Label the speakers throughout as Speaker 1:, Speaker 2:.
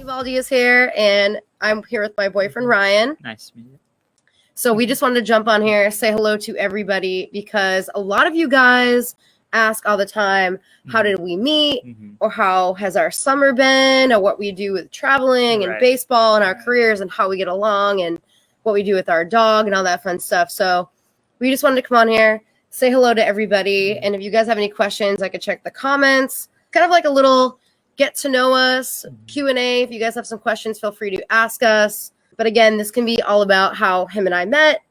Speaker 1: Baldi is here, and I'm here with my boyfriend, Ryan.
Speaker 2: Nice to meet you.
Speaker 1: So we just wanted to jump on here, say hello to everybody, because a lot of you guys ask all the time, how did we meet? Or how has our summer been? Or what we do with traveling and baseball and our careers and how we get along and what we do with our dog and all that fun stuff. So we just wanted to come on here, say hello to everybody. And if you guys have any questions, I could check the comments. Kind of like a little get to know us Q&A. If you guys have some questions, feel free to ask us. But again, this can be all about how him and I met,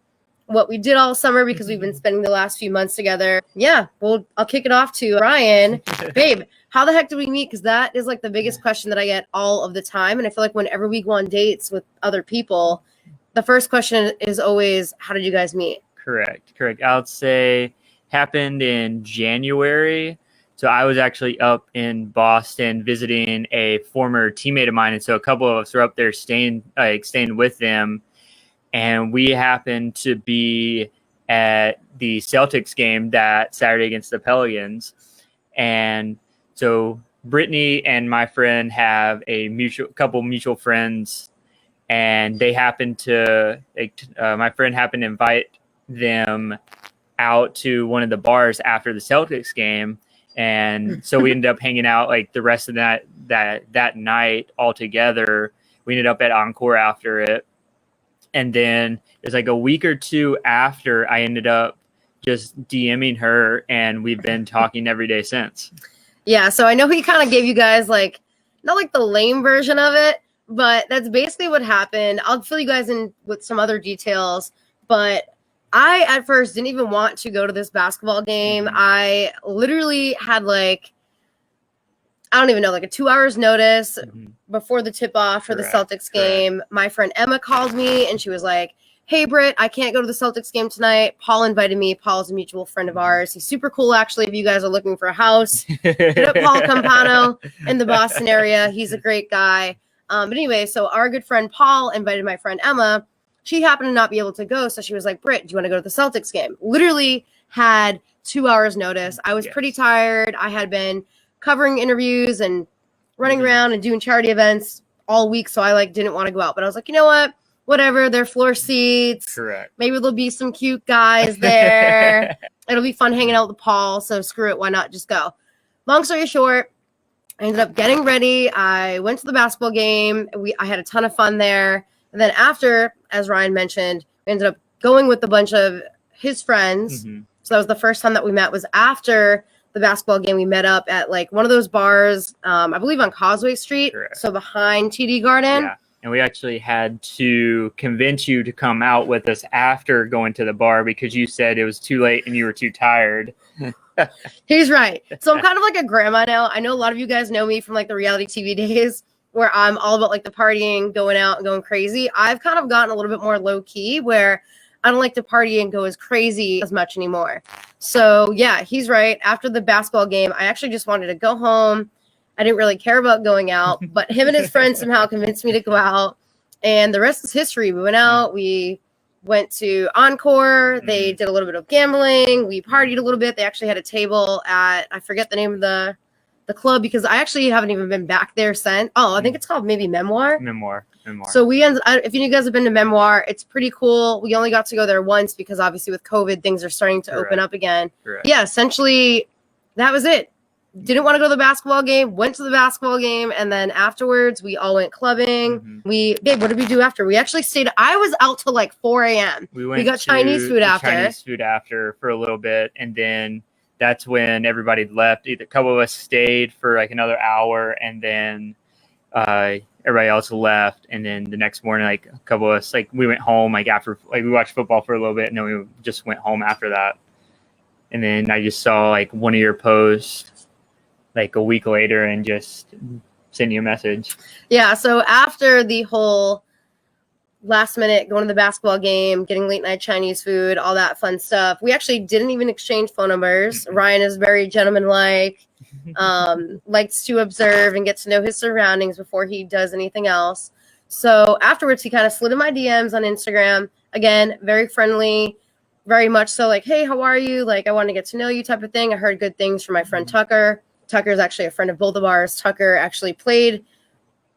Speaker 1: what we did all summer, because we've been spending the last few months together. Yeah, well, I'll kick it off to Ryan. Babe, how the heck did we meet? Because that is like the biggest question that I get all of the time. And I feel like whenever we go on dates with other people, the first question is always, how did you guys meet?
Speaker 2: Correct. I would say happened in January. So I was actually up in Boston visiting a former teammate of mine. And so a couple of us were up there staying with them. And we happened to be at the Celtics game that Saturday against the Pelicans. And so Brittany and my friend have a couple mutual friends, and they happened to, my friend happened to invite them out to one of the bars after the Celtics game. And so we ended up hanging out like the rest of that night all together. We ended up at Encore after it. And then it was like a week or two after I ended up just DMing her, and we've been talking every day since.
Speaker 1: Yeah, so I know he kind of gave you guys like, not like the lame version of it, but that's basically what happened. I'll fill you guys in with some other details, but I at first didn't even want to go to this basketball game. I literally had like, I don't even know, like a 2 hours notice before the tip off for the Celtics game. My friend Emma called me and she was like, hey, Britt, I can't go to the Celtics game tonight. Paul invited me. Paul's a mutual friend of ours. He's super cool, actually. If you guys are looking for a house, hit up Paul Campano in the Boston area. He's a great guy. But anyway, so our good friend Paul invited my friend Emma. She happened to not be able to go. So she was like, Britt, do you want to go to the Celtics game? Literally had 2 hours notice. I was pretty tired. I had been covering interviews and running around and doing charity events all week. So I like didn't want to go out, but I was like, you know what? Whatever. They're floor seats.
Speaker 2: Correct.
Speaker 1: Maybe there'll be some cute guys there. It'll be fun hanging out with Paul. So screw it. Why not just go? Long story short, I ended up getting ready. I went to the basketball game. I had a ton of fun there. And then after, as Ryan mentioned, we ended up going with a bunch of his friends. So that was the first time that we met, was after the basketball game. We met up at like one of those bars, I believe on Causeway Street. Correct. So behind TD Garden. Yeah.
Speaker 2: And we actually had to convince you to come out with us after going to the bar because you said it was too late and you were too tired.
Speaker 1: He's right. So I'm kind of like a grandma now. I know a lot of you guys know me from like the reality TV days where I'm all about like the partying, going out and going crazy. I've kind of gotten a little bit more low key where I don't like to party and go as crazy as much anymore. So yeah, he's right. After the basketball game, I actually just wanted to go home. I didn't really care about going out, but him and his friends somehow convinced me to go out. And the rest is history. We went out. We went to Encore. They did a little bit of gambling. We partied a little bit. They actually had a table at, I forget the name of the club because I actually haven't even been back there since. Oh, I think it's called maybe Memoir. So if you guys have been to Memoir, it's pretty cool. We only got to go there once because obviously with COVID, things are starting to open up again. Yeah, essentially that was it. Didn't want to go to the basketball game, went to the basketball game, and then afterwards we all went clubbing. Babe, what did we do after? We actually stayed. I was out till like 4 a.m. We got Chinese food after
Speaker 2: for a little bit, and then that's when everybody left. A couple of us stayed for like another hour, and then everybody else left. And then the next morning, like a couple of us, like we went home, like after, like we watched football for a little bit, and then we just went home after that. And then I just saw like one of your posts like a week later and just sent you a message.
Speaker 1: Yeah. So after the whole last minute going to the basketball game, getting late night Chinese food, all that fun stuff, we actually didn't even exchange phone numbers. Ryan is very gentlemanlike, likes to observe and get to know his surroundings before he does anything else. So afterwards, he kind of slid in my DMs on Instagram. Again, very friendly, very much so like, hey, how are you? Like, I want to get to know you type of thing. I heard good things from my friend Tucker. Tucker is actually a friend of both of ours. Tucker actually played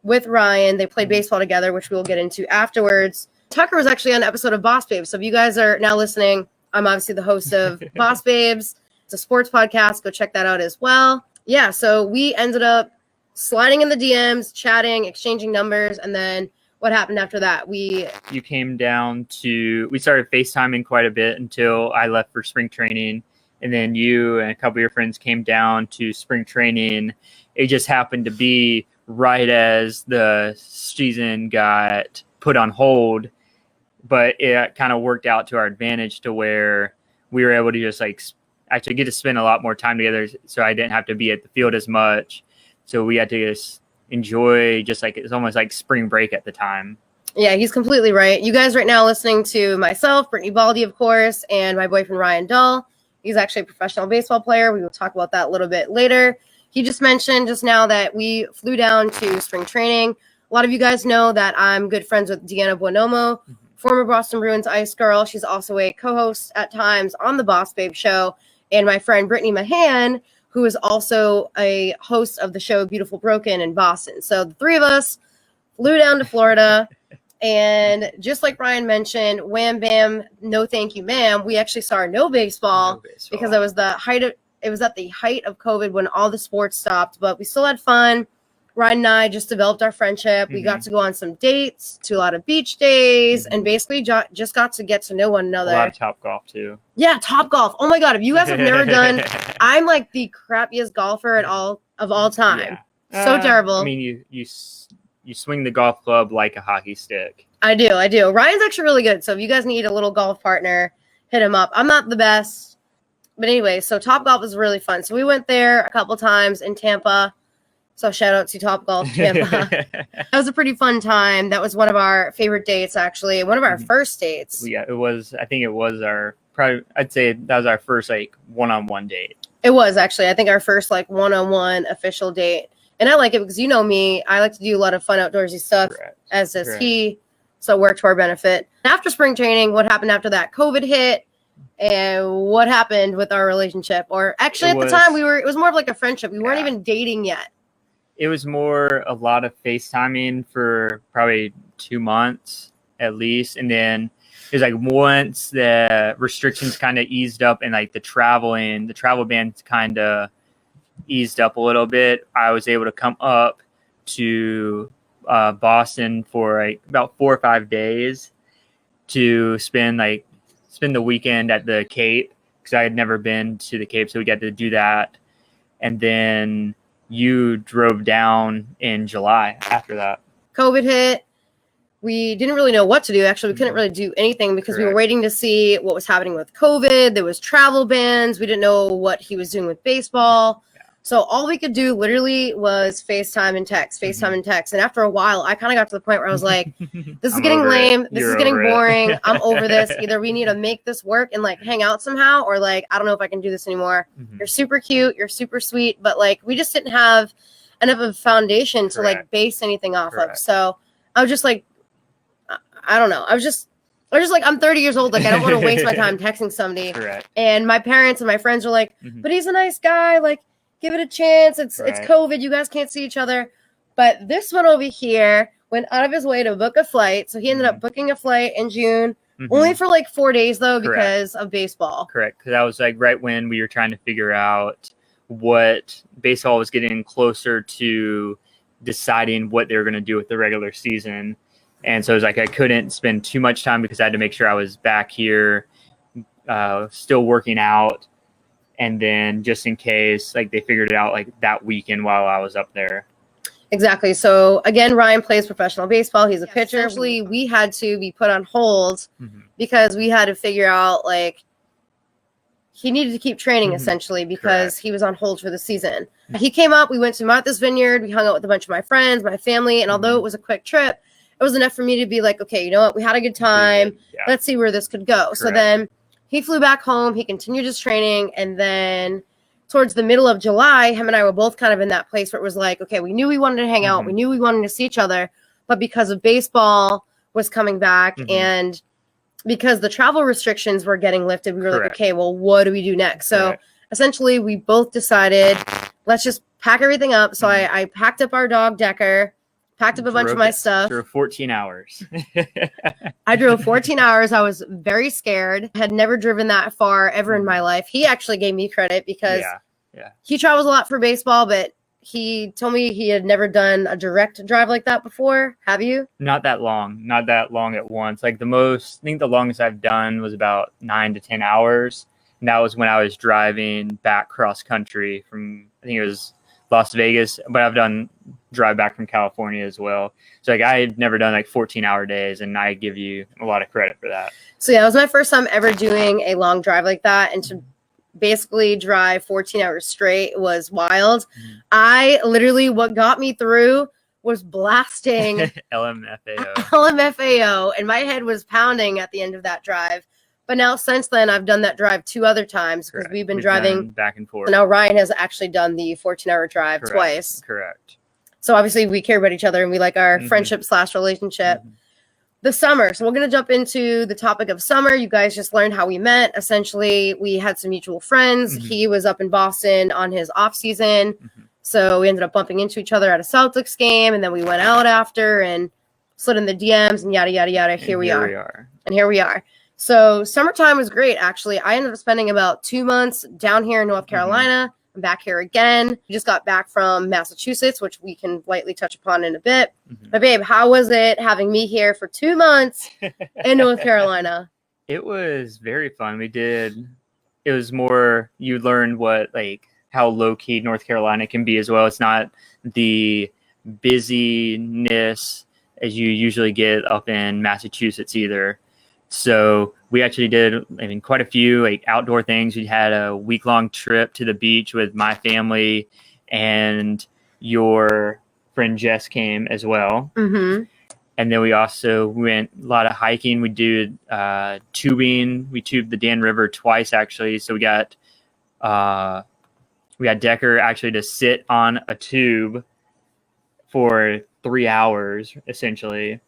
Speaker 1: with Ryan. They played baseball together, which we'll get into afterwards. Tucker was actually on an episode of BosBabes. So if you guys are now listening, I'm obviously the host of BosBabes. It's a sports podcast. Go check that out as well. Yeah, so we ended up sliding in the DMs, chatting, exchanging numbers, and then what happened after that? You
Speaker 2: came down to, we started FaceTiming quite a bit until I left for spring training. And then you and a couple of your friends came down to spring training. It just happened to be right as the season got put on hold, but it kind of worked out to our advantage to where we were able to just like actually get to spend a lot more time together. So I didn't have to be at the field as much. So we had to just enjoy just like, it's almost like spring break at the time.
Speaker 1: Yeah, he's completely right. You guys right now listening to myself, Brittany Baldi, of course, and my boyfriend, Ryan Dull. He's actually a professional baseball player. We will talk about that a little bit later. He just mentioned just now that we flew down to spring training. A lot of you guys know that I'm good friends with Deanna Buonomo, former Boston Bruins ice girl. She's also a co-host at times on the BosBabes show. And my friend Brittany Mahan, who is also a host of the show Beautiful Broken in Boston. So the three of us flew down to Florida. And just like Ryan mentioned, wham, bam, no thank you, ma'am. We actually saw no baseball because it was at the height of COVID when all the sports stopped. But we still had fun. Ryan and I just developed our friendship. We got to go on some dates, to a lot of beach days, and basically just got to get to know one another.
Speaker 2: A lot of Topgolf too.
Speaker 1: Yeah, Topgolf. Oh my God, if you guys have never done, I'm like the crappiest golfer of all time. Yeah. So terrible.
Speaker 2: I mean, you swing the golf club like a hockey stick.
Speaker 1: I do. Ryan's actually really good. So if you guys need a little golf partner, hit him up. I'm not the best. But anyway, so Topgolf was really fun. So we went there a couple times in Tampa. So shout out to Topgolf Tampa. That was a pretty fun time. That was one of our favorite dates, actually. One of our first dates.
Speaker 2: Yeah, it was. I think it was I'd say that was our first like one-on-one date.
Speaker 1: It was actually. I think our first like one-on-one official date. And I like it because you know me. I like to do a lot of fun outdoorsy stuff, as does he. So it worked to our benefit. After spring training, what happened after that? COVID hit. And what happened with our relationship? Or actually, at the time, it was more of like a friendship. We weren't even dating yet.
Speaker 2: It was more a lot of FaceTiming for probably 2 months at least. And then it was like once the restrictions kind of eased up and like the travel ban kind of eased up a little bit, I was able to come up to Boston for like about 4 or 5 days to spend the weekend at the Cape because I had never been to the Cape. So we got to do that. And then you drove down in July after that.
Speaker 1: COVID hit. We didn't really know what to do. Actually, we couldn't really do anything because we were waiting to see what was happening with COVID. There was travel bans. We didn't know what he was doing with baseball. Yeah. So all we could do literally was FaceTime and text. And after a while, I kind of got to the point where I was like, this is getting lame. This is getting boring. I'm over this. Either we need to make this work and like hang out somehow, or like, I don't know if I can do this anymore. You're super cute. You're super sweet. But like, we just didn't have enough of a foundation to like base anything off of. So I was just like, I don't know. I was just like, I'm 30 years old. Like, I don't want to waste my time texting somebody. And my parents and my friends were like, but he's a nice guy. Like, give it a chance. It's COVID. You guys can't see each other. But this one over here went out of his way to book a flight. So he ended up booking a flight in June, only for like 4 days, though, because of baseball.
Speaker 2: Correct. Because that was like right when we were trying to figure out what baseball was getting closer to deciding what they were going to do with the regular season. And so it was like I couldn't spend too much time because I had to make sure I was back here still working out. And then just in case, like they figured it out like that weekend while I was up there.
Speaker 1: Exactly. So again, Ryan plays professional baseball. He's a pitcher. Actually, we had to be put on hold because we had to figure out like he needed to keep training essentially because he was on hold for the season. He came up. We went to Martha's Vineyard. We hung out with a bunch of my friends, my family. And although it was a quick trip, it was enough for me to be like, okay, you know what? We had a good time. Let's see where this could go. So then he flew back home. He continued his training. And then towards the middle of July, him and I were both kind of in that place where it was like, okay, we knew we wanted to hang out. We knew we wanted to see each other. But because of baseball was coming back and because the travel restrictions were getting lifted, we were like, okay, well, what do we do next? So essentially, we both decided, let's just pack everything up. So I packed up our dog, Decker, packed up a bunch of my stuff.
Speaker 2: Drove 14 hours.
Speaker 1: I drove 14 hours. I was very scared. Had never driven that far ever in my life. He actually gave me credit because he travels a lot for baseball, but he told me he had never done a direct drive like that before. Have you?
Speaker 2: Not that long at once. Like I think the longest I've done was about 9 to 10 hours. And that was when I was driving back cross country from, I think it was Las Vegas, but I've done drive back from California as well. So like I had never done like 14-hour days, and I give you a lot of credit for that.
Speaker 1: So yeah, it was my first time ever doing a long drive like that, and to basically drive 14 hours straight was wild. I literally, what got me through was blasting LMFAO, and my head was pounding at the end of that drive. But now since then, I've done that drive 2 other times because we've been driving
Speaker 2: back and forth.
Speaker 1: So now Ryan has actually done the 14-hour drive twice.
Speaker 2: Correct.
Speaker 1: So obviously we care about each other and we like our friendship/relationship. The summer. So we're going to jump into the topic of summer. You guys just learned how we met. Essentially, we had some mutual friends. He was up in Boston on his off season. So we ended up bumping into each other at a Celtics game. And then we went out after and slid in the DMs and yada, yada, yada. Here we are. And here we are. So summertime was great, actually. I ended up spending about 2 months down here in North Carolina. I'm back here again. We just got back from Massachusetts, which we can lightly touch upon in a bit. But babe, how was it having me here for 2 months in North Carolina?
Speaker 2: It was very fun. It was more, you learned how low key North Carolina can be as well. It's not the busyness as you usually get up in Massachusetts either. So we actually did, quite a few outdoor things. We had a week-long trip to the beach with my family, and your friend Jess came as well. And then we also went a lot of hiking. We did tubing. We tubed the Dan River twice, actually. So we got Decker actually to sit on a tube for 3 hours, essentially.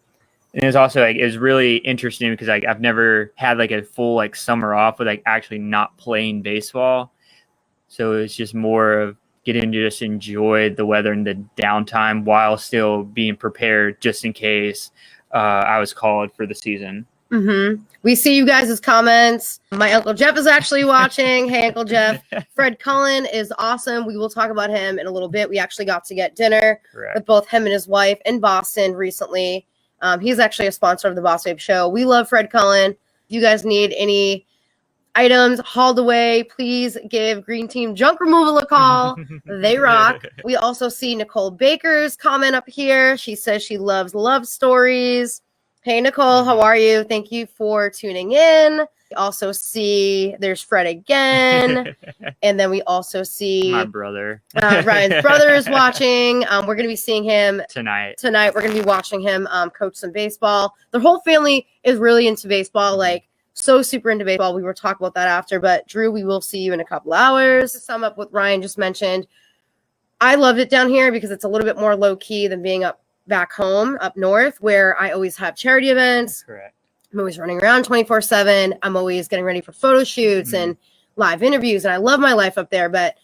Speaker 2: And it was also it was really interesting because I've never had a full summer off with actually not playing baseball. So it's just more of getting to just enjoy the weather and the downtime while still being prepared just in case I was called for the season.
Speaker 1: We see you guys' comments. My Uncle Jeff is actually watching. Hey, Uncle Jeff. Fred Cullen is awesome. We will talk about him in a little bit. We actually got to get dinner with both him and his wife in Boston recently. He's actually a sponsor of the BosBabes show. We love Fred Cullen. If you guys need any items hauled away, please give Green Team Junk Removal a call. They rock. We also see Nicole Baker's comment up here. She says she loves love stories. Hey, Nicole, how are you? Thank you for tuning in. We also see there's Fred again. And then we also see
Speaker 2: my brother.
Speaker 1: Ryan's brother is watching. We're going to be seeing him
Speaker 2: tonight.
Speaker 1: We're going to be watching him coach some baseball. The whole family is really into baseball, so super into baseball. We will talk about that after. But Drew, we will see you in a couple hours. To sum up what Ryan just mentioned, I loved it down here because it's a little bit more low key than being back home up north, where I always have charity events.
Speaker 2: Correct.
Speaker 1: I'm always running around 24/7. I'm always getting ready for photo shoots and live interviews, and I love my life up there. But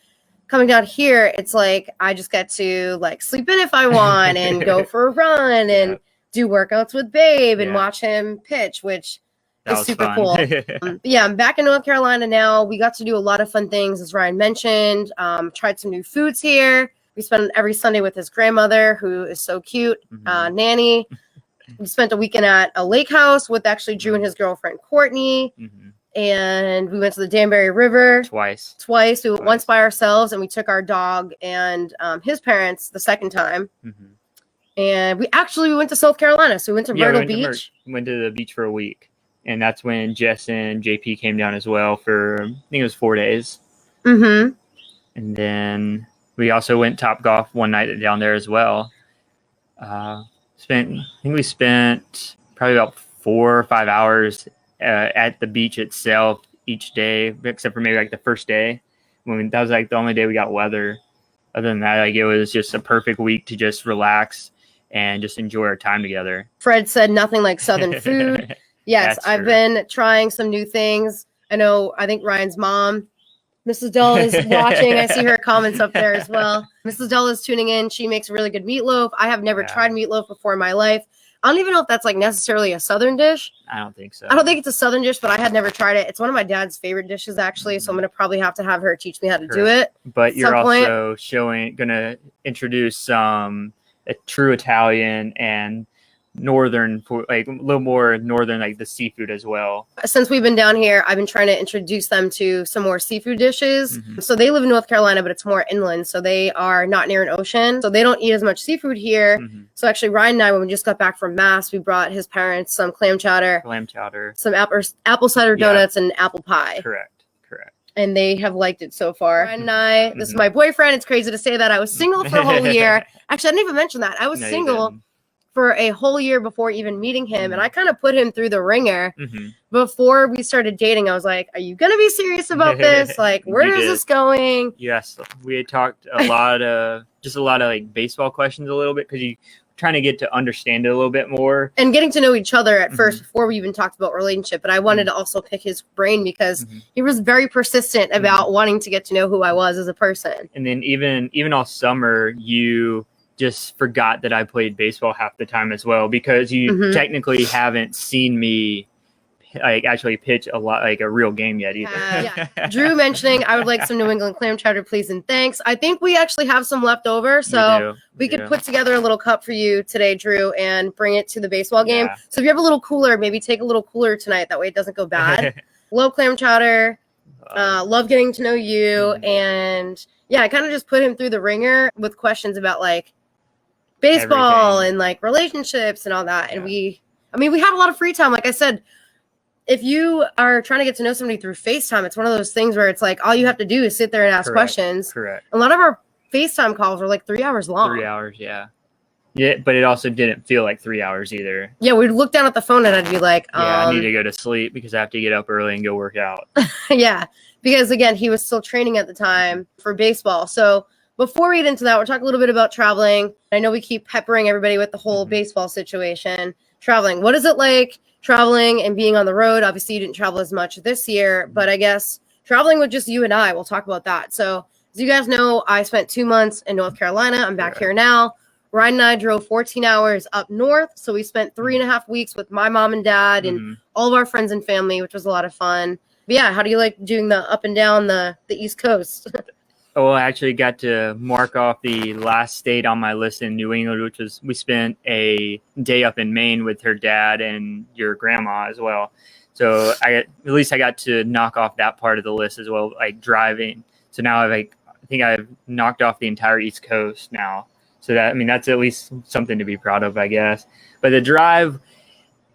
Speaker 1: coming down here, it's I just get to sleep in if I want and go for a run and do workouts with Babe and watch him pitch, which is super cool. I'm back in North Carolina now. We got to do a lot of fun things, as Ryan mentioned. Tried some new foods here. We spent every Sunday with his grandmother, who is so cute, Nanny. We spent a weekend at a lake house with actually Drew and his girlfriend, Courtney. And we went to the Danbury River. Twice. We went once by ourselves, and we took our dog and his parents the second time. And we went to South Carolina. So we went to Myrtle Beach.
Speaker 2: We went to the beach for a week. And that's when Jess and JP came down as well for, I think it was 4 days. And then we also went Top Golf one night down there as well. We spent probably about 4 or 5 hours at the beach itself each day, except for maybe the first day. That was the only day we got weather. Other than that, it was just a perfect week to just relax and just enjoy our time together.
Speaker 1: Fred said nothing like Southern food. Yes, I've been trying some new things. I think Ryan's mom Mrs. Dell is watching. I see her comments up there as well. Mrs. Dell is tuning in. She makes really good meatloaf. I have never tried meatloaf before in my life. I don't even know if that's like necessarily a Southern dish.
Speaker 2: I don't think so.
Speaker 1: I don't think it's a Southern dish, but I had never tried it. It's one of my dad's favorite dishes, actually. So I'm going to probably have to have her teach me how to do it.
Speaker 2: But you're also going to introduce a true Italian and northern, like a little more northern, like the seafood as well.
Speaker 1: Since we've been down here, I've been trying to introduce them to some more seafood dishes. So they live in North Carolina, but it's more inland, so they are not near an ocean, so they don't eat as much seafood here. So actually Ryan and I, when we just got back from Mass, we brought his parents some clam chowder, some apple cider donuts, and apple pie.
Speaker 2: Correct.
Speaker 1: And they have liked it so far. Ryan and I, this is my boyfriend. It's crazy to say that I was single for a whole year. Actually, I didn't even mention that. I was single for a whole year before even meeting him. And I kind of put him through the ringer. Before we started dating, I was like, are you going to be serious about this? Like, where is this going?
Speaker 2: Yes. We had talked a lot of like baseball questions a little bit, because you trying to get to understand it a little bit more. And
Speaker 1: getting to know each other at first before we even talked about relationship. But I wanted to also pick his brain because he was very persistent about wanting to get to know who I was as a person.
Speaker 2: And then even all summer, you just forgot that I played baseball half the time as well, because you technically haven't seen me like actually pitch a lot, like a real game yet either.
Speaker 1: Drew mentioning I would like some New England clam chowder, please and thanks. I think we actually have some left over, so we could put together a little cup for you today, Drew, and bring it to the baseball game. So if you have a little cooler, maybe take a little cooler tonight. That way it doesn't go bad. Love clam chowder. Love getting to know you. And yeah, I kind of just put him through the ringer with questions about like baseball and like relationships and all that. And we had a lot of free time. Like I said, if you are trying to get to know somebody through FaceTime, it's one of those things where it's like all you have to do is sit there and ask questions.
Speaker 2: Correct.
Speaker 1: A lot of our FaceTime calls were like 3 hours long.
Speaker 2: 3 hours, yeah. Yeah, but it also didn't feel like 3 hours either.
Speaker 1: Yeah, we'd look down at the phone and I'd be like,
Speaker 2: I need to go to sleep because I have to get up early and go work out.
Speaker 1: Yeah, because again, he was still training at the time for baseball. So before we get into that, we'll talk a little bit about traveling. I know we keep peppering everybody with the whole baseball situation. Traveling, what is it like traveling and being on the road? Obviously, you didn't travel as much this year, but I guess traveling with just you and I, we'll talk about that. So as you guys know, I spent 2 months in North Carolina. I'm back here now. Ryan and I drove 14 hours up north. So we spent 3.5 weeks with my mom and dad and all of our friends and family, which was a lot of fun. But yeah, how do you like doing the up and down the East Coast?
Speaker 2: Oh, I actually got to mark off the last state on my list in New England, which was we spent a day up in Maine with her dad and your grandma as well. So at least I got to knock off that part of the list as well, like driving. So now I think I've knocked off the entire East Coast now. So that's at least something to be proud of, I guess. But the drive,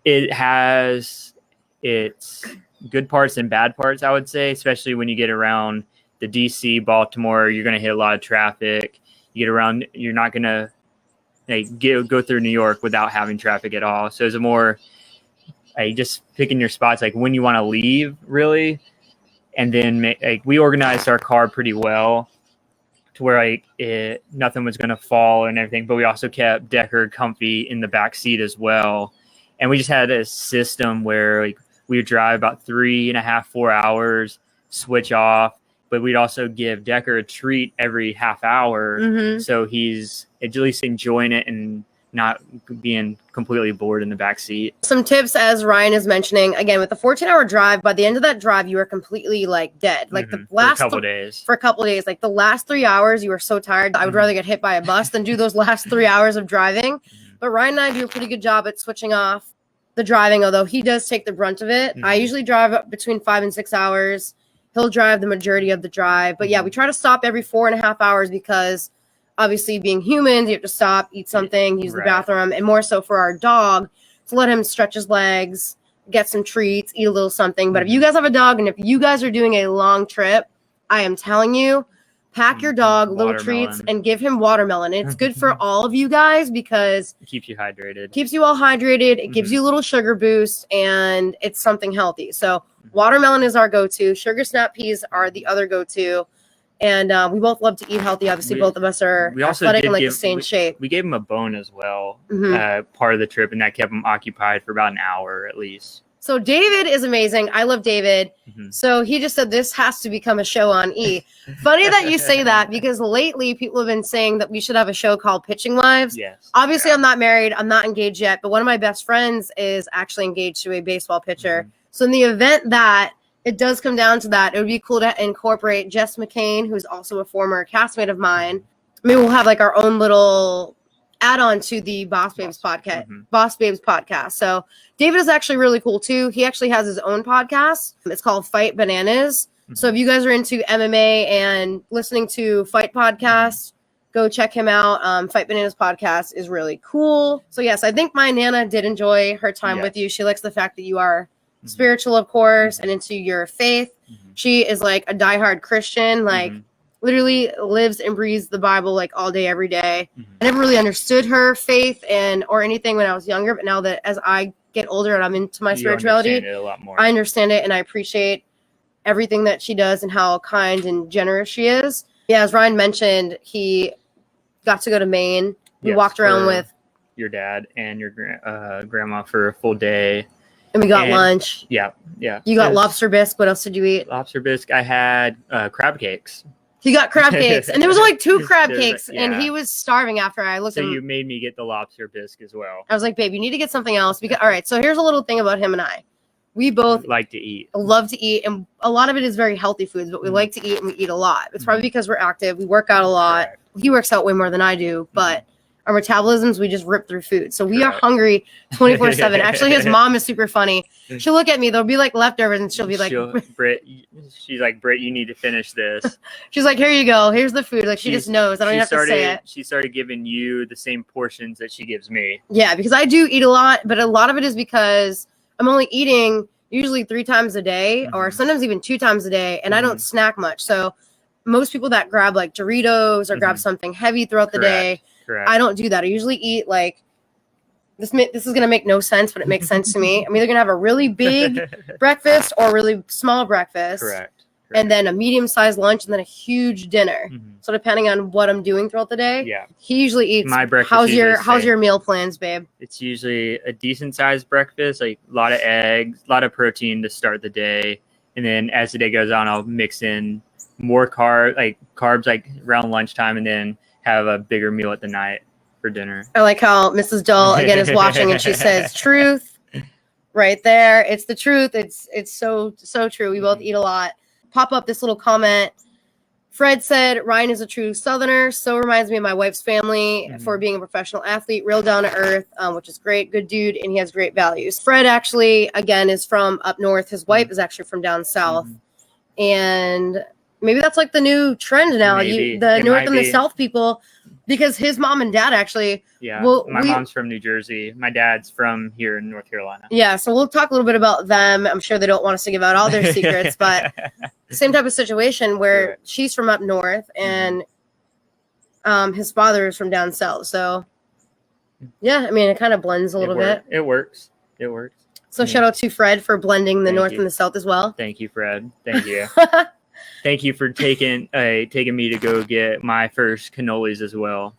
Speaker 2: it has its good parts and bad parts, I would say, especially when you get around the DC, Baltimore. You're going to hit a lot of traffic. You get around, you're not going to go through New York without having traffic at all. So it's a more just picking your spots, like when you want to leave, really. And then we organized our car pretty well to where nothing was going to fall and everything, but we also kept Decker comfy in the back seat as well. And we just had a system where we would drive about 3.5, 4 hours, switch off, but we'd also give Decker a treat every half hour. So he's at least enjoying it and not being completely bored in the back seat. Some
Speaker 1: tips, as Ryan is mentioning, again, with the 14-hour drive, by the end of that drive, you were completely dead. Like the last
Speaker 2: for a couple of days,
Speaker 1: like the last 3 hours, you were so tired. I would rather get hit by a bus than do those last 3 hours of driving. But Ryan and I do a pretty good job at switching off the driving, although he does take the brunt of it. I usually drive up between 5 and 6 hours. He'll drive the majority of the drive. But yeah, we try to stop every 4.5 hours because obviously being humans, you have to stop, eat something, use the bathroom, and more so for our dog to let him stretch his legs, get some treats, eat a little something. But if you guys have a dog and if you guys are doing a long trip, I am telling you, pack your dog little treats and give him watermelon. It's good for all of you guys because
Speaker 2: it keeps you hydrated.
Speaker 1: Keeps you all hydrated. It gives you a little sugar boost and it's something healthy. So watermelon is our go-to. Sugar snap peas are the other go-to. And we both love to eat healthy. Obviously, both of us are athletic and the same shape.
Speaker 2: We gave him a bone as well, part of the trip, and that kept him occupied for about an hour at least.
Speaker 1: So David is amazing. I love David.
Speaker 2: Mm-hmm.
Speaker 1: So he just said this has to become a show on E. Funny that you say that, because lately people have been saying that we should have a show called Pitching Wives.
Speaker 2: Yes.
Speaker 1: Obviously, I'm not married. I'm not engaged yet. But one of my best friends is actually engaged to a baseball pitcher.
Speaker 2: Mm-hmm.
Speaker 1: So in the event that it does come down to that, it would be cool to incorporate Jess McCain, who's also a former castmate of mine. Maybe we'll have like our own little add-on to the BosBabes podcast.
Speaker 2: Mm-hmm.
Speaker 1: BosBabes podcast. So David is actually really cool too. He actually has his own podcast. It's called Fight Bananas.
Speaker 2: Mm-hmm.
Speaker 1: So if you guys are into MMA and listening to fight podcasts, go check him out. Fight Bananas podcast is really cool. So yes, I think my Nana did enjoy her time with you. She likes the fact that you are spiritual, of course, and into your faith.
Speaker 2: Mm-hmm.
Speaker 1: She is like a diehard Christian, like literally lives and breathes the Bible like all day, every day. I never really understood her faith or anything when I was younger, but now that as I get older and I'm into my spirituality,
Speaker 2: understand it a lot more.
Speaker 1: I understand it and I appreciate everything that she does and how kind and generous she is. Yeah, as Ryan mentioned, he got to go to Maine. We walked around with
Speaker 2: your dad and your grandma for a full day.
Speaker 1: And we got lunch.
Speaker 2: Yeah.
Speaker 1: You got lobster bisque. What else did you eat?
Speaker 2: Lobster bisque. I had crab cakes.
Speaker 1: He got crab cakes. And there was only 2 crab cakes. And he was starving after I looked at him.
Speaker 2: So you made me get the lobster bisque as well.
Speaker 1: I was like, babe, you need to get something else. Because all right, so here's a little thing about him and I. We both
Speaker 2: like to eat.
Speaker 1: Love to eat. And a lot of it is very healthy foods, but we like to eat and we eat a lot. It's probably because we're active. We work out a lot.
Speaker 2: Correct.
Speaker 1: He works out way more than I do, but our metabolisms, we just rip through food. So we are hungry 24/7. Actually, his mom is super funny. She'll look at me. There'll be like leftovers and she'll be like,
Speaker 2: Britt, she's like, Britt, you need to finish this.
Speaker 1: She's like, here you go. Here's the food. Like she just knows. I don't even have to say it.
Speaker 2: She started giving you the same portions that she gives me.
Speaker 1: Yeah, because I do eat a lot, but a lot of it is because I'm only eating usually 3 times a day or sometimes even 2 times a day. And I don't snack much. So most people that grab like Doritos or grab something heavy throughout the day,
Speaker 2: Correct.
Speaker 1: I don't do that. I usually eat like this is going to make no sense, but it makes sense to me. I'm either going to have a really big breakfast or a really small breakfast.
Speaker 2: Correct.
Speaker 1: And then a medium-sized lunch and then a huge dinner. So depending on what I'm doing throughout the day, he usually eats.
Speaker 2: My breakfast.
Speaker 1: How's your meal plans, babe?
Speaker 2: It's usually a decent-sized breakfast, like a lot of eggs, a lot of protein to start the day, and then as the day goes on, I'll mix in more carbs like around lunchtime, and then have a bigger meal at the night for dinner.
Speaker 1: I like how Mrs. Dull again is watching and she says, "Truth, right there. It's the truth. It's so true. We both eat a lot." Pop up this little comment. Fred said, "Ryan is a true Southerner. So reminds me of my wife's family for being a professional athlete, real down to earth, which is great. Good dude, and he has great values." Fred actually, again, is from up north. His wife is actually from down south, and maybe that's like the new trend now. The north and the south people, because his mom and dad actually.
Speaker 2: Yeah. My mom's from New Jersey. My dad's from here in North Carolina.
Speaker 1: Yeah. So we'll talk a little bit about them. I'm sure they don't want us to give out all their secrets, but same type of situation where she's from up north and his father is from down south. So yeah, I mean, it kind of blends a little bit.
Speaker 2: It works.
Speaker 1: So shout out to Fred for blending the north and the south as well.
Speaker 2: Thank you, Fred. Thank you. Thank you for taking me to go get my first cannolis as well,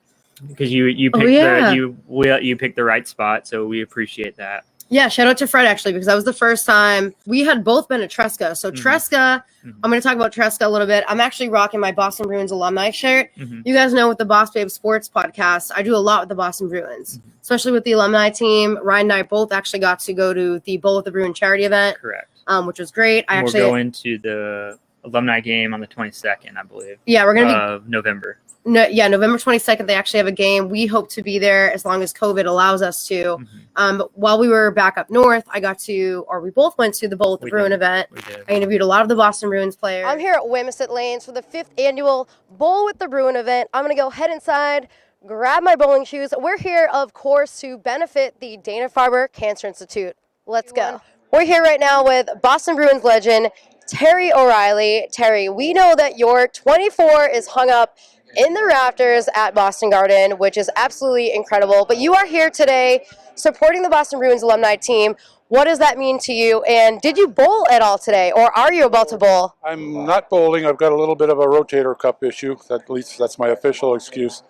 Speaker 2: because you picked you picked the right spot, so we appreciate that.
Speaker 1: Yeah, shout out to Fred actually, because that was the first time we had both been at Tresca. So Tresca, I'm going to talk about Tresca a little bit. I'm actually rocking my Boston Bruins alumni shirt. You guys know with the BosBabes Sports podcast, I do a lot with the Boston Bruins, especially with the alumni team. Ryan and I both actually got to go to the Bowl with the Bruin charity event.
Speaker 2: Correct.
Speaker 1: Which was great.
Speaker 2: We're going to the alumni game on the 22nd, I believe.
Speaker 1: Yeah, we're going to be
Speaker 2: of November.
Speaker 1: No, yeah, November 22nd, they actually have a game. We hope to be there as long as COVID allows us to. But while we were back up north, we both went to the Bowl with the Bruin event. I interviewed a lot of the Boston Bruins players. I'm here at Wamisett Lanes for the 5th annual Bowl with the Bruin event. I'm going to go head inside, grab my bowling shoes. We're here, of course, to benefit the Dana-Farber Cancer Institute. Let's go. We're here right now with Boston Bruins legend, Terry O'Reilly. Terry, we know that your 24 is hung up in the rafters at Boston Garden, which is absolutely incredible. But you are here today supporting the Boston Bruins alumni team. What does that mean to you? And did you bowl at all today, or are you about to bowl?
Speaker 3: I'm not bowling. I've got a little bit of a rotator cuff issue. At least that's my official excuse.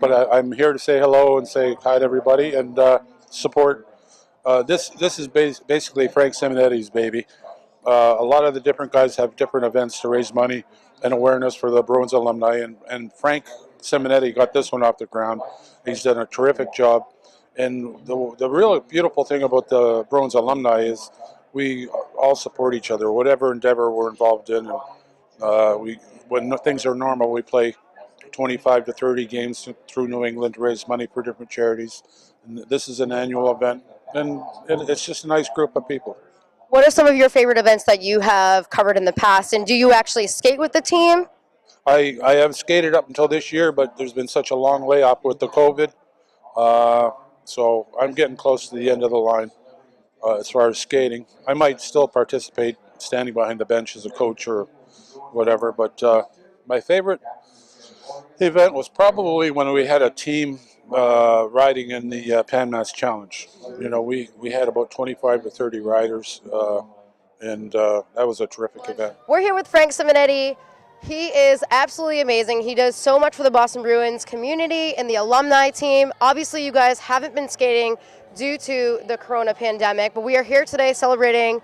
Speaker 3: But I'm here to say hello and say hi to everybody and support This is basically Frank Simonetti's baby. A lot of the different guys have different events to raise money and awareness for the Bruins alumni, and Frank Simonetti got this one off the ground. He's done a terrific job. And the real beautiful thing about the Bruins alumni is we all support each other, whatever endeavor we're involved in. And when things are normal, we play 25 to 30 games through New England to raise money for different charities. And this is an annual event, and it's just a nice group of people.
Speaker 1: What are some of your favorite events that you have covered in the past, and do you actually skate with the team?
Speaker 3: I have skated up until this year, but there's been such a long layoff with the COVID. So I'm getting close to the end of the line as far as skating. I might still participate standing behind the bench as a coach or whatever, but my favorite event was probably when we had a team riding in the Pan Mass Challenge. You know, we had about 25 to 30 riders, and that was a terrific event.
Speaker 1: We're here with Frank Simonetti. He is absolutely amazing. He does so much for the Boston Bruins community and the alumni team. Obviously, you guys haven't been skating due to the corona pandemic, but we are here today celebrating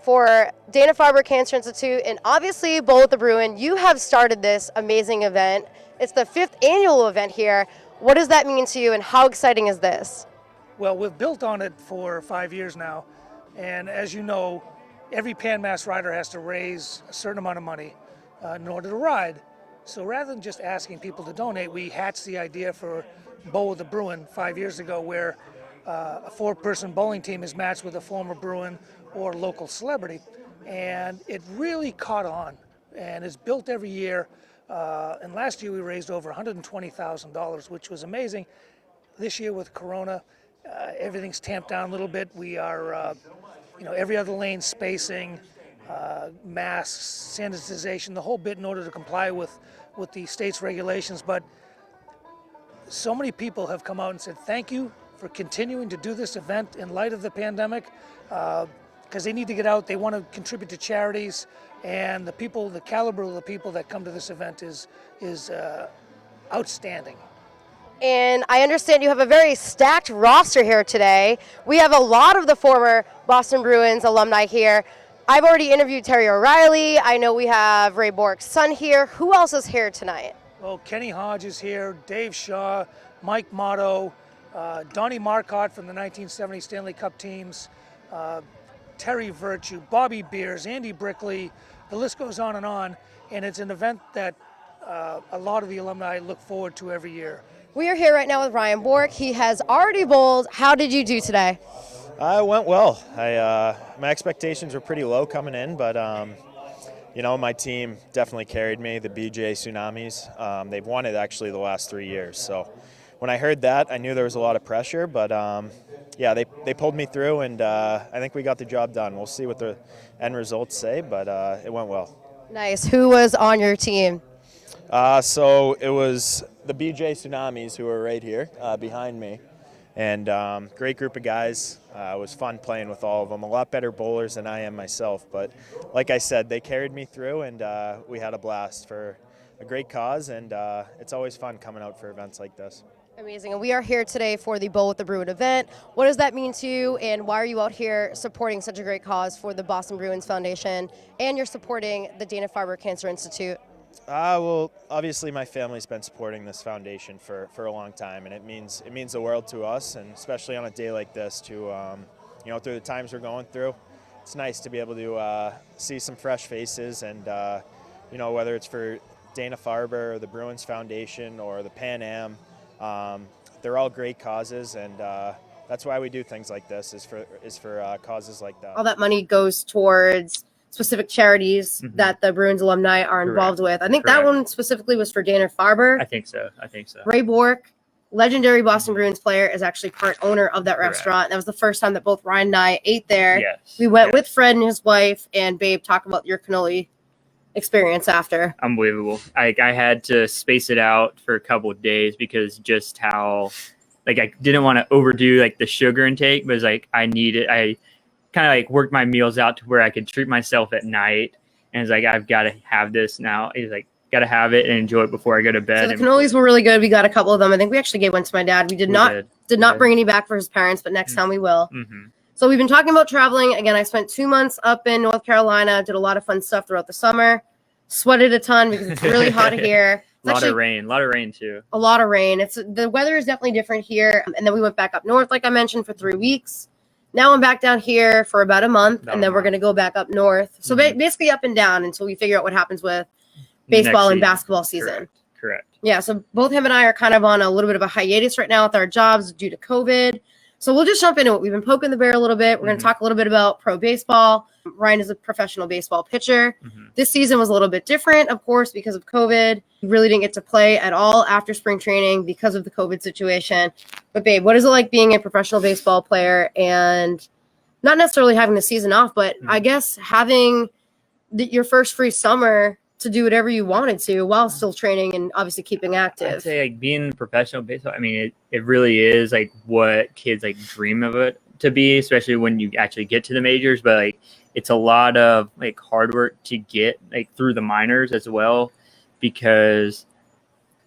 Speaker 1: for Dana-Farber Cancer Institute, and obviously Bowl with the Bruin. You have started this amazing event. It's the 5th annual event here. What does that mean to you, and how exciting is this?
Speaker 4: Well, we've built on it for 5 years now, and as you know, every Pan Mass rider has to raise a certain amount of money in order to ride. So rather than just asking people to donate, we hatched the idea for Bowl with the Bruin 5 years ago, where a 4-person bowling team is matched with a former Bruin or local celebrity, and it really caught on, and it's built every year. And last year we raised over $120,000, which was amazing. This year with Corona, everything's tamped down a little bit. We are, every other lane spacing, masks, sanitization, the whole bit in order to comply with the state's regulations. But so many people have come out and said thank you for continuing to do this event in light of the pandemic, because they need to get out. They want to contribute to charities, and the caliber of the people that come to this event is outstanding.
Speaker 1: And I understand you have a very stacked roster here today. We have a lot of the former Boston Bruins alumni here. I've already interviewed Terry O'Reilly. I know we have Ray Bork's son here. Who else is here tonight?
Speaker 4: Well, Kenny Hodge is here, Dave Shaw, Mike Motto, Donnie Marcotte from the 1970 Stanley Cup teams, Terry Virtue, Bobby Beers, Andy Brickley. The list goes on, and it's an event that a lot of the alumni look forward to every year.
Speaker 1: We are here right now with Ryan Bork. He has already bowled. How did you do today?
Speaker 5: It went well. My expectations were pretty low coming in, but my team definitely carried me. The BJ Tsunamis, they've won it actually the last 3 years. So when I heard that, I knew there was a lot of pressure, but they pulled me through, and I think we got the job done. We'll see what the end results say, but it went well.
Speaker 1: Nice. Who was on your team?
Speaker 5: So it was the BJ Tsunamis, who are right here behind me, and great group of guys. It was fun playing with all of them. A lot better bowlers than I am myself, but like I said, they carried me through, and we had a blast for a great cause, and it's always fun coming out for events like this.
Speaker 1: Amazing. And we are here today for the Bowl with the Bruin event. What does that mean to you, and why are you out here supporting such a great cause for the Boston Bruins Foundation, and you're supporting the Dana-Farber Cancer Institute?
Speaker 5: Well, obviously my family's been supporting this foundation for a long time, and it means the world to us, and especially on a day like this to, through the times we're going through, it's nice to be able to see some fresh faces, and, whether it's for Dana-Farber or the Bruins Foundation or the Pan Am, they're all great causes, and that's why we do things like this, is for causes like that.
Speaker 1: All that money goes towards specific charities that the Bruins alumni are involved with. I think that one specifically was for Dana-Farber.
Speaker 2: I think so.
Speaker 1: Ray Bork, legendary Boston Bruins player, is actually part owner of that restaurant. That was the first time that both Ryan and I ate there.
Speaker 2: Yes.
Speaker 1: We went with Fred and his wife, and Babe, talk about your cannoli experience after.
Speaker 2: Unbelievable. I had to space it out for a couple of days because just how, I didn't want to overdo the sugar intake, but it's I kind of worked my meals out to where I could treat myself at night, and it's I've got to have this now. It's got to have it and enjoy it before I go to bed.
Speaker 1: So the cannolis were really good. We got a couple of them. I think we actually gave one to my dad. We did not bring any back for his parents, but next time we will. So we've been talking about traveling. Again, I spent 2 months up in North Carolina, did a lot of fun stuff throughout the summer, sweated a ton because it's really hot here.
Speaker 2: A lot of rain too.
Speaker 1: A lot of rain. The weather is definitely different here. And then we went back up north, like I mentioned, for 3 weeks. Now I'm back down here for about a month, and then we're going to go back up north. So basically up and down until we figure out what happens with baseball and basketball season.
Speaker 2: Correct.
Speaker 1: Yeah, so both him and I are kind of on a little bit of a hiatus right now with our jobs due to COVID. So we'll just jump into it. We've been poking the bear a little bit. We're going to talk a little bit about pro baseball. Ryan is a professional baseball pitcher. This season was a little bit different, of course, because of COVID. We really didn't get to play at all after spring training because of the COVID situation. But babe, what is it like being a professional baseball player and not necessarily having the season off, but I guess having your first free summer to do whatever you wanted to while still training and obviously keeping active?
Speaker 2: I'd say like being professional baseball, I mean, it really is like what kids like dream of it to be, especially when you actually get to the majors. But like it's a lot of like hard work to get like through the minors as well, because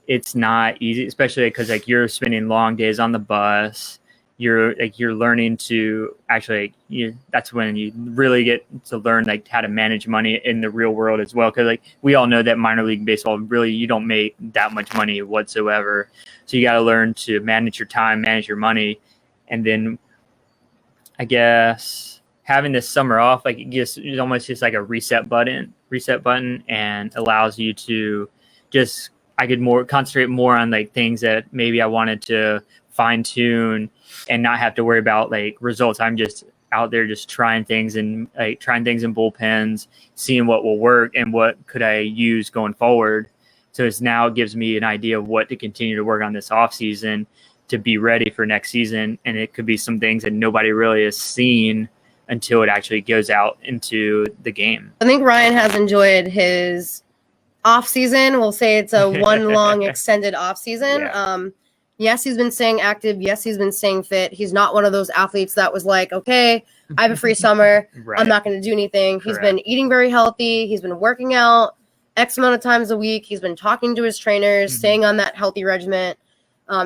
Speaker 2: it's not easy, especially because like you're spending long days on the bus. You're learning to actually that's when you really get to learn like how to manage money in the real world as well, because like we all know that minor league baseball really you don't make that much money whatsoever, so you got to learn to manage your time, manage your money. And then I guess having this summer off, like it's almost just like a reset button and allows you to just I could concentrate more on like things that maybe I wanted to fine tune and not have to worry about like results. I'm just out there just trying things in bullpens, seeing what will work and what could I use going forward. So it gives me an idea of what to continue to work on this off season to be ready for next season. And it could be some things that nobody really has seen until it actually goes out into the game.
Speaker 1: I think Ryan has enjoyed his off season. We'll say it's a one long extended off season.
Speaker 2: Yeah.
Speaker 1: Yes, he's been staying active. Yes, he's been staying fit. He's not one of those athletes that was like, okay, I have a free summer.
Speaker 2: Right.
Speaker 1: I'm not going to do anything.
Speaker 2: Correct.
Speaker 1: He's been eating very healthy. He's been working out X amount of times a week. He's been talking to his trainers, staying on that healthy regimen.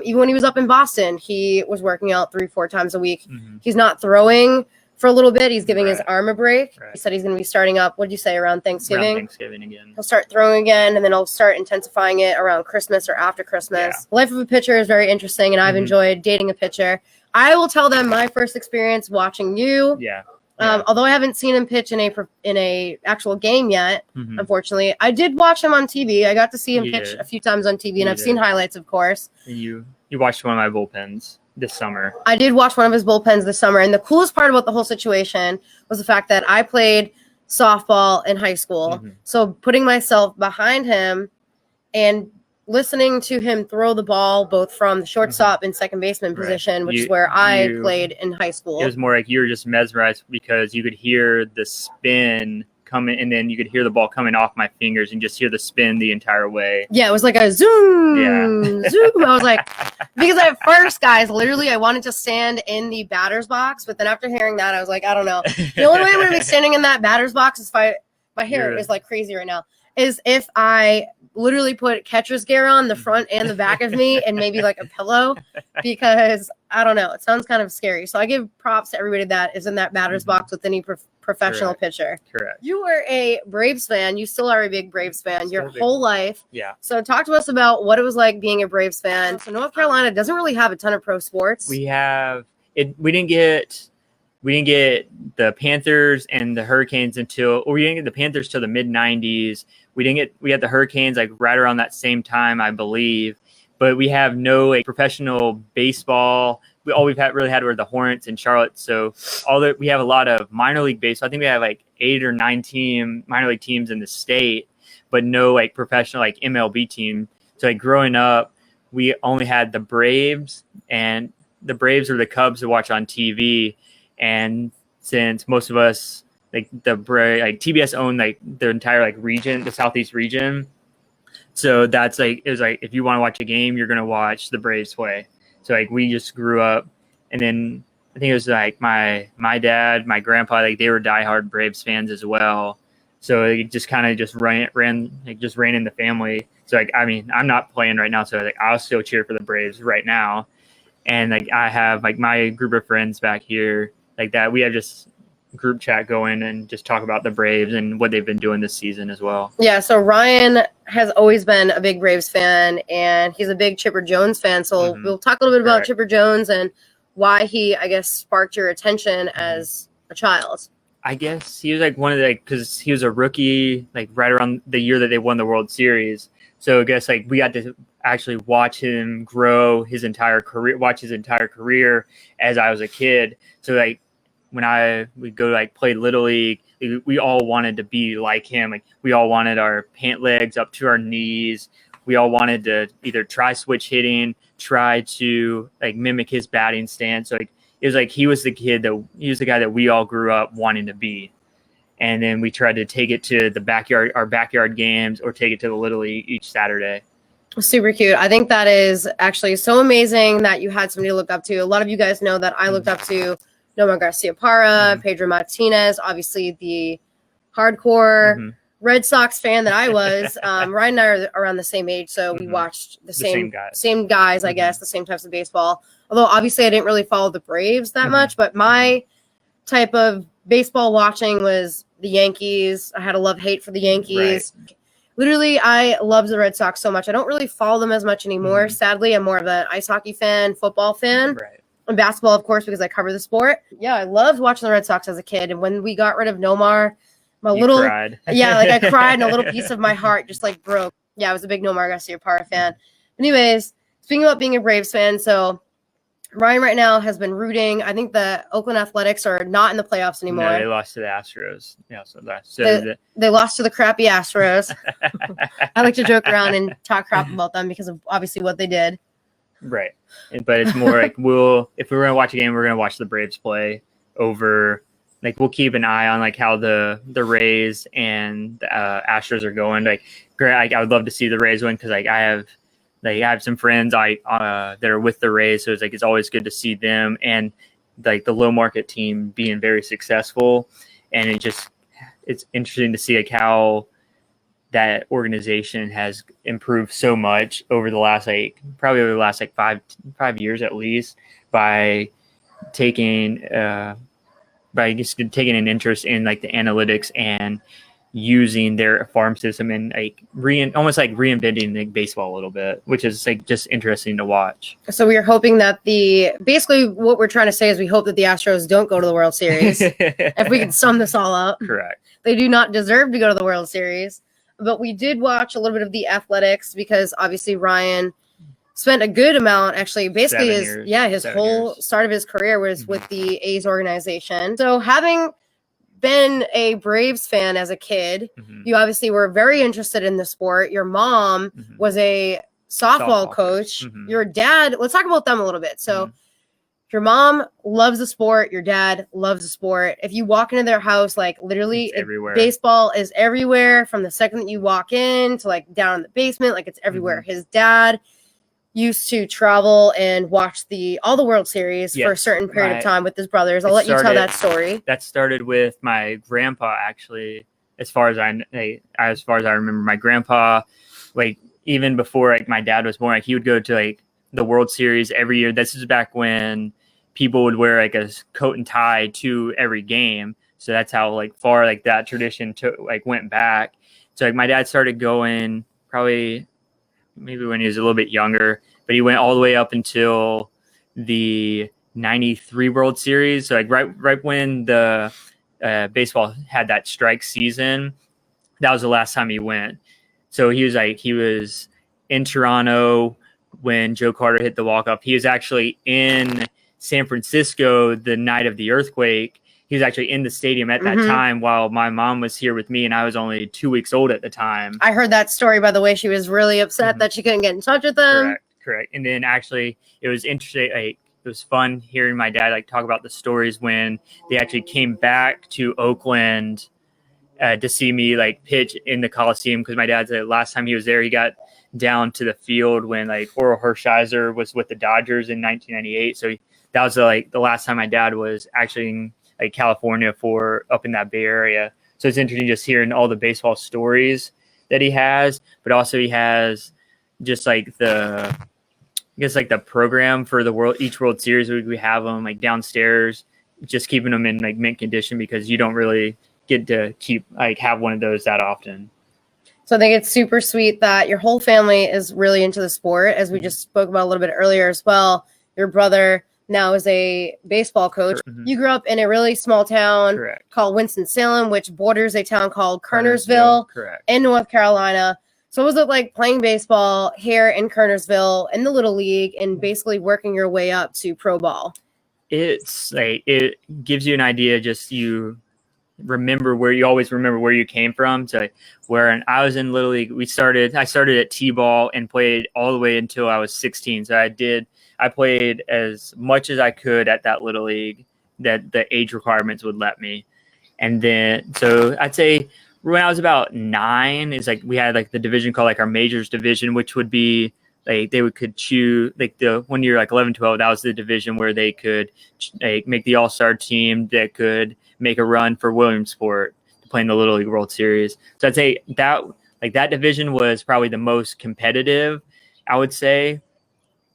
Speaker 1: Even when he was up in Boston, he was working out 3-4 times a week. He's not throwing for a little bit. He's giving his arm a break. He said he's going to be starting up, what did you say, around Thanksgiving?
Speaker 2: Around Thanksgiving again.
Speaker 1: He'll start throwing again, and then he'll start intensifying it around Christmas or after Christmas.
Speaker 2: Yeah.
Speaker 1: The life of a pitcher is very interesting, and I've enjoyed dating a pitcher. I will tell them my first experience watching you.
Speaker 2: Yeah.
Speaker 1: Although I haven't seen him pitch in a actual game yet, unfortunately. I did watch him on TV. I got to see him pitch a few times on TV, and I've seen highlights, of course.
Speaker 2: You watched one of my bullpens this summer.
Speaker 1: I did watch one of his bullpens this summer, and the coolest part about the whole situation was the fact that I played softball in high school. So putting myself behind him and listening to him throw the ball both from the shortstop and second baseman position, which is where I played in high school.
Speaker 2: It was more like you were just mesmerized because you could hear the spin coming, and then you could hear the ball coming off my fingers and just hear the spin the entire way.
Speaker 1: Yeah, it was like a zoom, zoom. I was like, because at first, guys, literally, I wanted to stand in the batter's box, but then after hearing that, I was like, I don't know. The only way I'm going to be standing in that batter's box is if my hair is like crazy right now, is if I literally put catcher's gear on the front and the back of me and maybe like a pillow, because I don't know, it sounds kind of scary. So I give props to everybody that is in that batter's box with any professional pitcher.
Speaker 2: Correct.
Speaker 1: You were a Braves fan. You still are a big Braves fan your whole life.
Speaker 2: Yeah.
Speaker 1: So talk to us about what it was like being a Braves fan. So North Carolina doesn't really have a ton of pro sports.
Speaker 2: We have it. We didn't get the Panthers and the Hurricanes we didn't get the Panthers till the mid 90s. We had the Hurricanes like right around that same time, I believe. But we have no like professional baseball. All we've really had were the Hornets in Charlotte. So we have a lot of minor league baseball. I think we have like 8 or 9 minor league teams in the state, but no like professional like MLB team. So like growing up, we only had the Braves, and the Braves or the Cubs to watch on TV. And since most of us like TBS owned like the entire like region, the Southeast region. So that's like, it was like, if you want to watch a game, you're going to watch the Braves play. So like we just grew up, and then I think it was like my dad, my grandpa, like they were diehard Braves fans as well. So it just kind of just ran in the family. So like, I mean, I'm not playing right now, so like I'll still cheer for the Braves right now. And like I have like my group of friends back here, like that. We have just group chat going and just talk about the Braves and what they've been doing this season as well.
Speaker 1: Yeah, so Ryan has always been a big Braves fan, and he's a big Chipper Jones fan. So we'll talk a little bit about Chipper Jones and why he, I guess, sparked your attention as a child.
Speaker 2: I guess he was like one of the, because he was a rookie, like right around the year that they won the World Series. So I guess like we got to actually watch him grow his entire career as I was a kid. So like when we'd go like play Little League, we all wanted to be like him. Like we all wanted our pant legs up to our knees. We all wanted to either try switch hitting, try to like mimic his batting stance. So like it was like he was the guy that we all grew up wanting to be. And then we tried to take it to our backyard games, or take it to the Little League each Saturday.
Speaker 1: Super cute. I think that is actually so amazing that you had somebody to look up to. A lot of you guys know that I looked up to Nomar Garcia-Parra, Pedro Martinez, obviously the hardcore Red Sox fan that I was. Ryan and I are around the same age, so we watched the same guys, I guess, the same types of baseball. Although obviously I didn't really follow the Braves that much, but my type of baseball watching was the Yankees. I had a love-hate for the Yankees. Right. Literally, I love the Red Sox so much. I don't really follow them as much anymore. Sadly, I'm more of an ice hockey fan, football fan.
Speaker 2: Right.
Speaker 1: And basketball, of course, because I cover the sport. Yeah, I loved watching the Red Sox as a kid. And when we got rid of Nomar,
Speaker 2: cried.
Speaker 1: I cried and a little piece of my heart just like broke. Yeah, I was a big Nomar Garcia-Parra fan. Anyways, speaking about being a Braves fan, so Ryan right now has been rooting. I think the Oakland Athletics are not in the playoffs anymore.
Speaker 2: No, they lost to the Astros. Yeah,
Speaker 1: they lost to the crappy Astros. I like to joke around and talk crap about them because of obviously what they did.
Speaker 2: Right. But it's more like if we're going to watch a game, we're going to watch the Braves play over. Like we'll keep an eye on like how the Rays and the Astros are going. Like I would love to see the Rays win because like I have some friends that are with the Rays, so it's always good to see them and like the low market team being very successful. And it's interesting to see like how that organization has improved so much over the last probably over the last 5 years at least by taking taking an interest in like the analytics and using their farm system and like almost like reinventing like baseball a little bit, which is like just interesting to watch.
Speaker 1: So we are hoping that basically what we're trying to say is we hope that the Astros don't go to the World Series. If we can sum this all up.
Speaker 2: Correct.
Speaker 1: They do not deserve to go to the World Series. But we did watch a little bit of the Athletics because obviously Ryan spent a good amount, actually, basically his whole start of his career was with the A's organization. So having been a Braves fan as a kid, you obviously were very interested in the sport. Your mom was a softball coach. Your dad, let's talk about them a little bit. So your mom loves the sport. Your dad loves the sport. If you walk into their house, like literally
Speaker 2: everywhere.
Speaker 1: Baseball is everywhere from the second that you walk in to like down in the basement, like it's everywhere. His dad used to travel and watch all the World Series for a certain period of time with his brothers. I'll let you tell that story.
Speaker 2: That started with my grandpa, actually. As far as I remember, my grandpa, like even before like my dad was born, like he would go to like the World Series every year. This is back when people would wear like a coat and tie to every game. So that's how like far like that tradition went back. So like my dad started going probably maybe when he was a little bit younger, but he went all the way up until the 93 World Series. So like right when the baseball had that strike season, that was the last time he went. So he was in Toronto when Joe Carter hit the walk-off. He was actually in San Francisco the night of the earthquake. He was actually in the stadium at that time while my mom was here with me, and I was only 2 weeks old at the time.
Speaker 1: I heard that story, by the way. She was really upset that she couldn't get in touch with them.
Speaker 2: Correct. And then actually it was interesting. Like, it was fun hearing my dad like talk about the stories when they actually came back to Oakland to see me like pitch in the Coliseum, because my dad said last time he was there, he got down to the field when like Oral Hershiser was with the Dodgers in 1998. So that was the last time my dad was actually in like California up in that Bay Area. So it's interesting just hearing all the baseball stories that he has, but also he has just like the program for each World Series. We have them like downstairs just keeping them in like mint condition, because you don't really get to have one of those that often.
Speaker 1: So I think it's super sweet that your whole family is really into the sport, as we just spoke about a little bit earlier as well. Your brother now is a baseball coach.
Speaker 2: Mm-hmm.
Speaker 1: You grew up in a really small town
Speaker 2: Correct.
Speaker 1: called Winston-Salem, which borders a town called Kernersville
Speaker 2: Correct.
Speaker 1: in North Carolina. So what was it like playing baseball here in Kernersville in the Little League and basically working your way up to pro ball?
Speaker 2: It's like, it gives you an idea, just you always remember where you came from. So when I was in Little League, I started at T-ball and played all the way until I was 16. So I played as much as I could at that Little League that the age requirements would let me. And then, so I'd say when I was about 9, is like we had like the division called like our majors division, which would be like could choose like when you're like 11, 12, that was the division where they could make the all-star team that could make a run for Williamsport to play in the Little League World Series. So I'd say that division was probably the most competitive, I would say,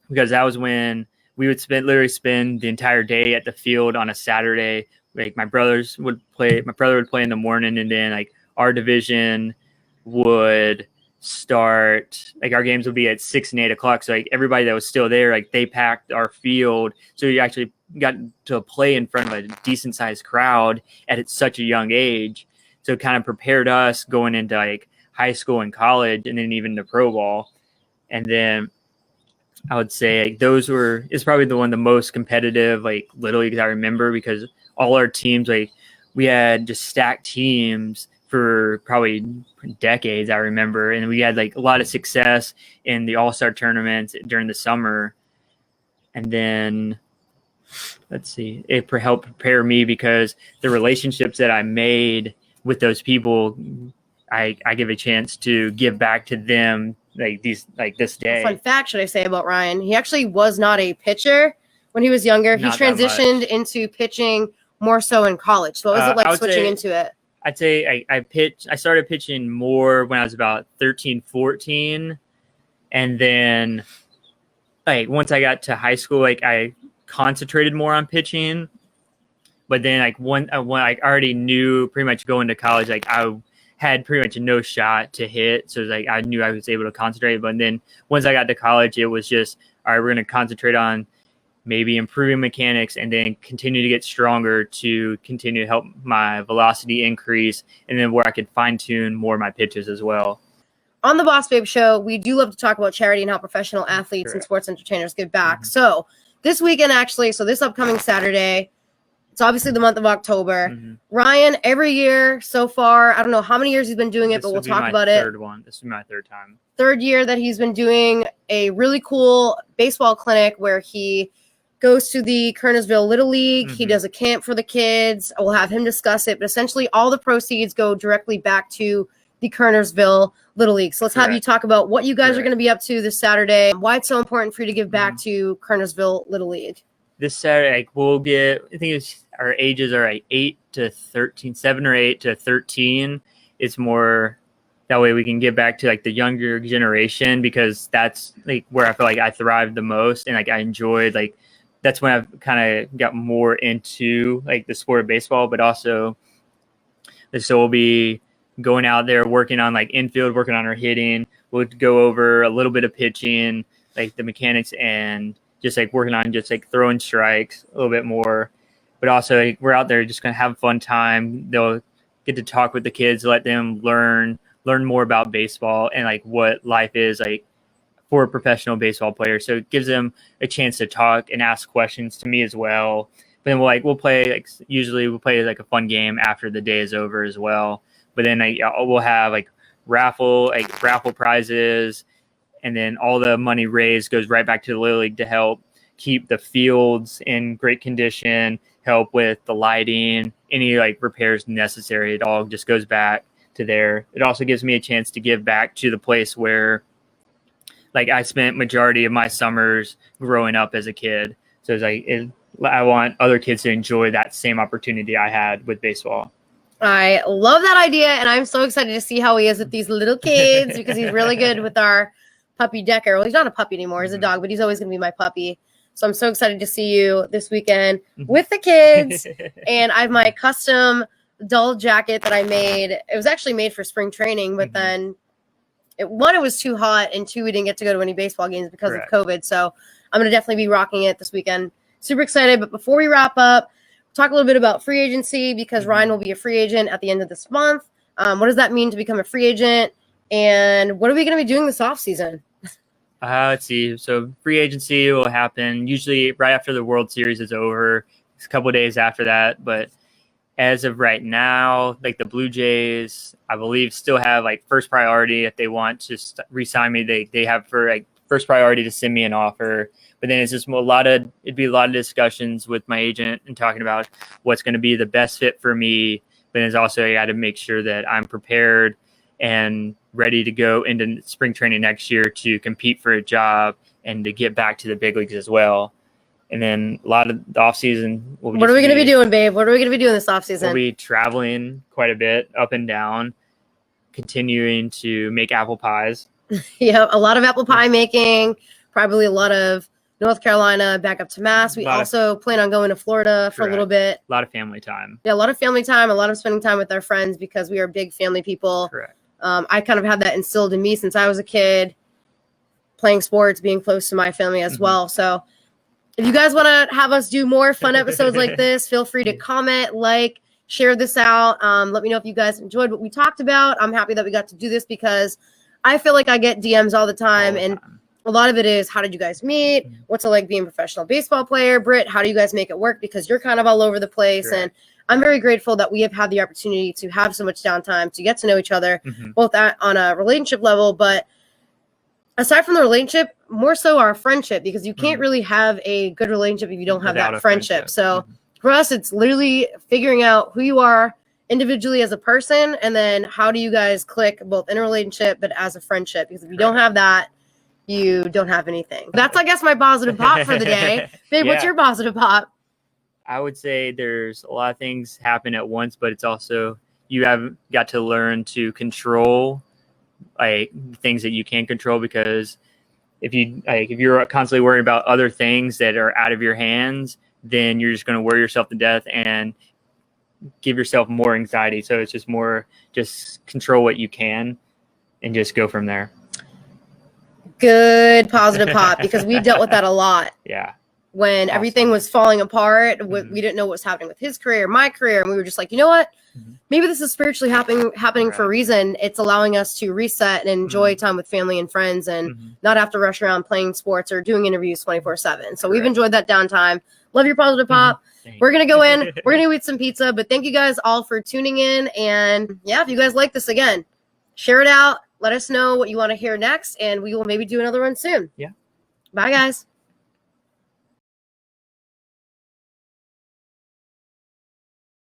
Speaker 2: because that was when we would spend the entire day at the field on a Saturday. Like my brother would play in the morning, and then like our division would start, like our games would be at 6 and 8 o'clock. So like everybody that was still there, like they packed our field. So you actually got to play in front of a decent sized crowd at such a young age. So it kind of prepared us going into like high school and college, and then even to pro ball. And then I would say like it's probably the most competitive like Little Leagues I remember, because all our teams, like we had just stacked teams for probably decades, I remember. And we had like a lot of success in the all-star tournaments during the summer. And then let's see, it helped prepare me, because the relationships that I made with those people, I give a chance to give back to them this day.
Speaker 1: Fun fact, should I say, about Ryan, he actually was not a pitcher when he was younger. He transitioned into pitching more so in college. So what was it like switching into it?
Speaker 2: I'd say I started pitching more when I was about 13, 14. And then like once I got to high school, like I concentrated more on pitching. But then like when I already knew pretty much going to college, like I had pretty much no shot to hit. So like I knew I was able to concentrate. But then once I got to college, it was just, all right, we're going to concentrate on maybe improving mechanics, and then continue to get stronger to continue to help my velocity increase, and then where I could fine tune more of my pitches as well.
Speaker 1: On the Boss Babe Show, we do love to talk about charity and how professional athletes and sports entertainers give back.
Speaker 2: Mm-hmm.
Speaker 1: So this weekend, actually, this upcoming Saturday, it's obviously the month of October.
Speaker 2: Mm-hmm.
Speaker 1: Ryan, every year so far, I don't know how many years he's been doing it, but we'll talk about it.
Speaker 2: This will be my third time.
Speaker 1: Third year that he's been doing a really cool baseball clinic where he goes to the Kernersville Little League.
Speaker 2: Mm-hmm.
Speaker 1: He does a camp for the kids. We'll have him discuss it, but essentially all the proceeds go directly back to the Kernersville Little League. So let's have you talk about what you guys are going to be up to this Saturday, why it's so important for you to give back to Kernersville Little League.
Speaker 2: This Saturday, we'll get, I think our ages are like 8 to 13, 7 or 8 to 13. It's more, that way we can give back to like the younger generation, because that's like where I feel like I thrived the most. And like I enjoyed, like, that's when I've kind of got more into like the sport of baseball, but also, so we'll be going out there working on like infield, working on our hitting. We'll go over a little bit of pitching, like the mechanics, and just like working on just like throwing strikes a little bit more. But also like, we're out there just going to have a fun time. They'll get to talk with the kids, let them learn more about baseball and like what life is like for a professional baseball player. So it gives them a chance to talk and ask questions to me as well. But then we'll play like a fun game after the day is over as well. But then we'll have like raffle prizes, and then all the money raised goes right back to the Little League to help keep the fields in great condition, help with the lighting, any like repairs necessary. It all just goes back to there. It also gives me a chance to give back to the place where like I spent majority of my summers growing up as a kid. So it's like, I want other kids to enjoy that same opportunity I had with baseball.
Speaker 1: I love that idea, and I'm so excited to see how he is with these little kids, because he's really good with our puppy Decker. Well, he's not a puppy anymore. He's a dog, but he's always going to be my puppy. So I'm so excited to see you this weekend with the kids. And I have my custom dull jacket that I made. It was actually made for spring training, but then it was too hot, and 2, we didn't get to go to any baseball games because of COVID. So I'm going to definitely be rocking it this weekend. Super excited. But before we wrap up, talk a little bit about free agency, because Ryan will be a free agent at the end of this month. What does that mean to become a free agent? And what are we going to be doing this offseason?
Speaker 2: Let's see. So free agency will happen usually right after the World Series is over. It's a couple of days after that. But as of right now, like the Blue Jays, I believe, still have like first priority. If they want to re-sign me, they have for like first priority to send me an offer. But then it's just it'd be a lot of discussions with my agent and talking about what's going to be the best fit for me. But it's also, I got to make sure that I'm prepared and ready to go into spring training next year to compete for a job and to get back to the big leagues as well. And then a lot of the off season.
Speaker 1: What are we going to be doing, babe? What are we going to be doing this off season?
Speaker 2: We'll be traveling quite a bit up and down, continuing to make apple pies.
Speaker 1: Yeah, a lot of apple pie making, probably a lot of North Carolina back up to Mass. We also plan on going to Florida for a little bit.
Speaker 2: A lot of family time.
Speaker 1: Yeah, a lot of family time, a lot of spending time with our friends, because we are big family people.
Speaker 2: Correct.
Speaker 1: I kind of had that instilled in me since I was a kid, playing sports, being close to my family as well. So if you guys want to have us do more fun episodes like this, feel free to comment, like, share this out. Let me know if you guys enjoyed what we talked about. I'm happy that we got to do this, because I feel like I get DMs all the time. And a lot of it is, how did you guys meet? What's it like being a professional baseball player? Britt, how do you guys make it work? Because you're kind of all over the place. And I'm very grateful that we have had the opportunity to have so much downtime to get to know each other, both on a relationship level, but aside from the relationship, more so our friendship, because you can't really have a good relationship if you don't have that friendship. So for us, it's literally figuring out who you are individually as a person, and then how do you guys click both in a relationship but as a friendship, because if you don't have that, you don't have anything. That's, I guess, my positive pop for the day. Babe, what's your positive pop?
Speaker 2: I would say there's a lot of things happen at once, but it's also, you have got to learn to control like things that you can't control, because if you're constantly worrying about other things that are out of your hands, then you're just going to worry yourself to death and give yourself more anxiety. So it's just more, just control what you can and just go from there.
Speaker 1: Good positive pop, because we dealt with that a lot.
Speaker 2: Yeah.
Speaker 1: When everything was falling apart, we didn't know what was happening with his career, my career, and we were just like, you know what? Maybe this is spiritually happening for a reason. It's allowing us to reset and enjoy time with family and friends, and not have to rush around playing sports or doing interviews 24/7. So we've enjoyed that downtime. Love your positive pop. We're going to go in. We're going to eat some pizza. But thank you guys all for tuning in. And yeah, if you guys like this, again, share it out. Let us know what you want to hear next, and we will maybe do another one soon.
Speaker 2: Yeah.
Speaker 1: Bye, guys.